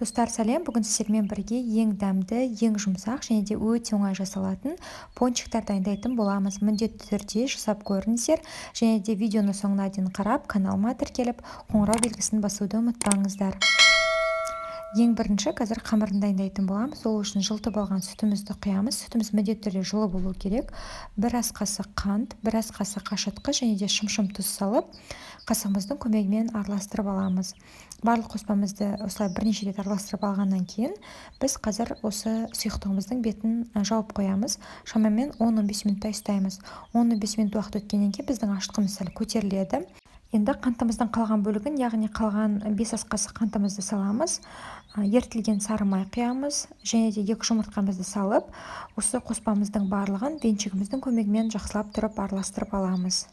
Достар, сәлем. Бүгін сіздермен бірге ең дәмді, ең жұмсақ және де өте оңай жасалатын пончиктар дайындайтын боламыз. Міндетті түрде жасап көріңіздер және де видеоны соңына дейін қарап, каналыма тіркеліп, қоңырау белгісін басуды ұмытпаңыздар. Ең бірінші қазір қамырын дайындайтын боламыз. Ол үшін жылытып алған сүтімізді құямыз. Сүтіміз міндетті түрде жылы болу керек. Бір ас қасық қант, бір ас қасық ашытқыш және де шым тұз салып, қасығымыздың көмегімен араластырып аламыз. Барлық қоспамызды осылай бірнеше рет араластырып алғаннан кейін біз қазір осы сұйықтығымыздың бетін жауып қоямыз. Шамамен 10-15 минуттай ұстаймыз. 10-15 минут уақыт өткеннен кейін біздің ашытқымыз сәл көтеріледі. Енді қантымыздың қалған бөлігін, яғни қалған 5 ас қасық қантымызды саламыз. Ертілген сары май құямыз және де 2 жұмыртқамызды салып, осы қоспамыздың барлығын венчигіміздің көмегімен жақсылап тұрып араластырып аламыз.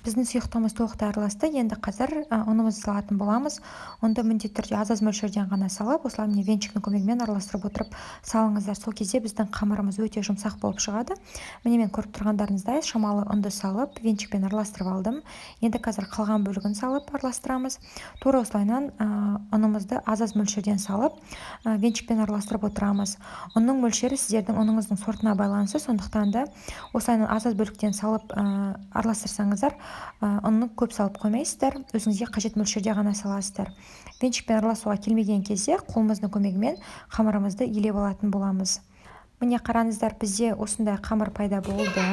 Біздің сұйықтығымыз толықтай араласты. Енді қазір ұнымызды салатын боламыз. Онда міндетті түрде аз мөлшерден ғана салып, осылай міне венчиктің көмегімен араластырып отырып салыңыздар. Сол кезде біздің қамырымыз өте жұмсақ болып шығады. Міне мен көріп тұрғандарыңыздай шамалы ұнды салып, венчикпен араластырып алдым. Енді қазір қалған бөлігін салып араластырамыз. Тура осылайынан ұнымызды аз мөлшерден салып, венчикпен араластырып отырамыз. Ұнның мөлшері сіздердің ұныңыздың сортына байланысты, сондықтан да осылайынан аз бөліктен салып араластырсаңыздар, ұнны көп салып қоймайсыздар, өзіңізге қажет мөлшерде ғана саласыздар. Венчикпен араласуға келмеген кезде қолымыздың көмегімен қамырымызды илеп алатын боламыз. Міне қараңыздар, бізде осындай қамыр пайда болды.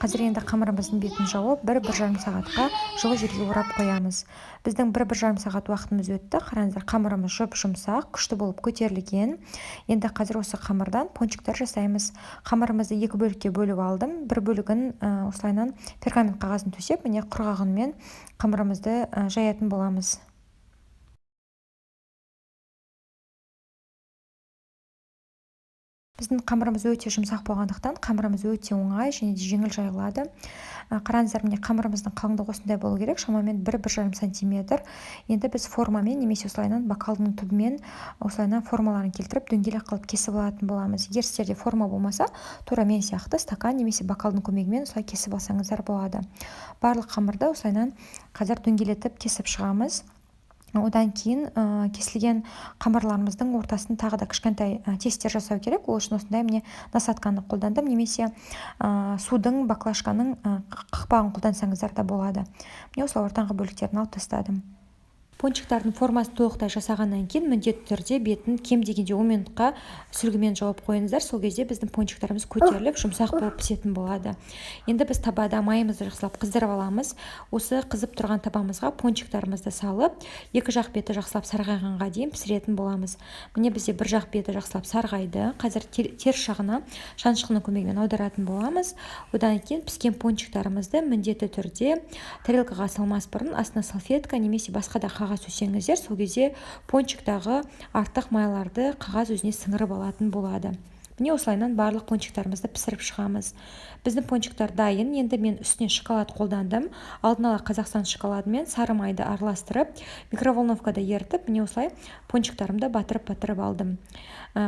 Қазір енді қамырымыздың бетін жауып, 1-1,5 сағатқа жылы жерге орап қоямыз. Біздің 1-1,5 сағат уақытымыз өтті. Қараңыздар, қамырымыз жұп-жұмсақ, күшті болып көтерілген. Енді қазір осы қамырдан пончиктар жасаймыз. Қамырымызды 2 бөлікке бөліп алдым. Бір бөлігін осылайынан пергамент қағазын төсеп, міне құрғағынмен қамырымызды жаятын боламыз. Біздің қамырымыз өте жұмсақ болғандықтан, қамырымыз өте оңай және де жеңіл жайылады. Қараңыздар, міне қамырымыздың қалыңдығы осындай болу керек, шамамен 1-1,5 сантиметр. Енді біз формамен немесе осылайынан бокалдың түбімен осылайынан формаларын келтіріп, дөңгелек қылып кесіп алатын боламыз. Егер сіздерде форма болмаса, тура мен сияқты стакан немесе бокалдың көмегімен осылай кесіп алсаңыздар болады. Барлық қамырды осылайынан қазір дөңгелетіп кесіп шығамыз. Одан кейін кесілген қамырларымыздың ортасын тағы да кішкентай тестер жасау керек. Ол үшін осындай міне насатканы қолдандым, немесе судың баклажканың қақпағын қолдансаңыздар да болады. Міне осылай ортаңғы бөліктерін алып тастадым. Пончиктардың формасын толықтай жасағаннан кейін міндетті түрде бетін кем дегенде 10 минутқа сүлгімен жауып қойыңыздар. Сол кезде біздің пончиктарымыз көтеріліп, жұмсақ болып пісетін болады. Енді біз табада майымызды жақсылап қыздырып аламыз. Осы қызып тұрған табамызға пончиктарымызды салып, 2 жақ беті жақсылап сарғайғанға дейін пісіретін боламыз. Міне бізде бір жақ беті жақсылап сарғайды. Қазір теріс жағына шанышқының көмегімен аударатын боламыз. Одан кейін піскен пончиктарымызды міндетті түрде тарелкаға салмас бұрын астына салфетка немесе басқа да қағаз төсеңіздер, сол кезде пончиктағы артық майларды қағаз өзіне сіңіріп алатын болады. Міне осылайынан барлық пончиктарымызды пісіріп шығамыз. Біздің пончиктар дайын. Енді мен үстіне шоколад қолдандым. Алдын ала Қазақстан шоколадымен сары майды араластырып, микроволновкада ерітіп, міне осылай пончиктарымды батырып алдым.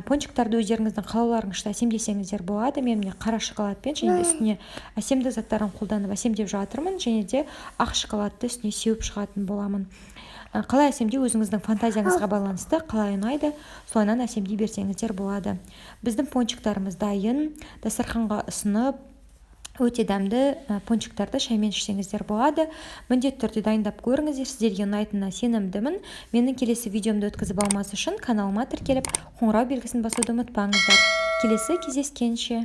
Пончиктарды өздеріңіздің қалауларыңызша әсемдесеңіздер болады. Мен міне қара шоколадпен және үстіне әсемдік заттарын қолданып әсемдеп жатырмын, және де ақ шоколадты үстіне сеуіп шығатын боламын. Қалай әсемдеу өзіңіздің фантазияңызға байланысты, қалай ұнайды, солайынан әсемдей берсеңіздер болады. Біздің пончиктарымыз дайын. Дастарханға ұсынып, өте дәмді пончиктарды шаймен ішсеңіздер болады. Міндетті түрде дайындап көріңіздер, сіздерге ұнайтынына сенімдімін. Менің келесі видеомды өткізіп алмас үшін каналыма тіркеліп, қоңырау белгісін басуды ұмытпаңыздар. Келесі кездескенше.